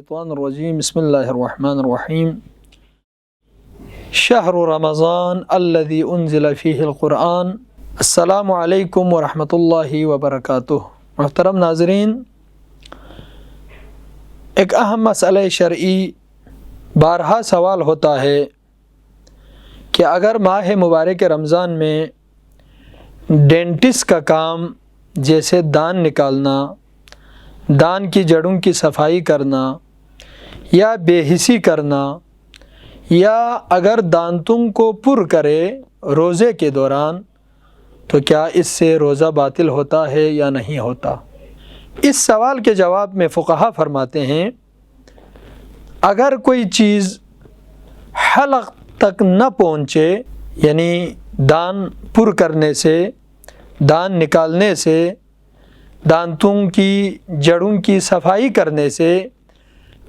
الشیطان الرجیم بسم اللہ الرحمن الرحیم شہر رمضان الذی انزل فیہ القرآن۔ السلام علیکم ورحمۃ اللہ وبرکاتہ۔ محترم ناظرین، ایک اہم مسئلہ شرعی بارہا سوال ہوتا ہے کہ اگر ماہ مبارک رمضان میں ڈینٹسٹ کا کام جیسے دان نکالنا، دان کی جڑوں کی صفائی کرنا یا بے حسی کرنا، یا اگر دانتوں کو پر کرے روزے کے دوران، تو کیا اس سے روزہ باطل ہوتا ہے یا نہیں ہوتا؟ اس سوال کے جواب میں فقہا فرماتے ہیں اگر کوئی چیز حلق تک نہ پہنچے، یعنی دان پر کرنے سے، دان نکالنے سے، دانتوں کی جڑوں کی صفائی کرنے سے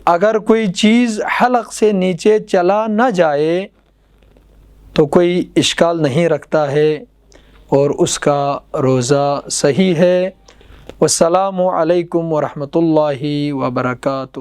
اگر کوئی چیز حلق سے نیچے چلا نہ جائے تو کوئی اشکال نہیں رکھتا ہے اور اس کا روزہ صحیح ہے۔ والسلام علیکم ورحمۃ اللہ وبرکاتہ۔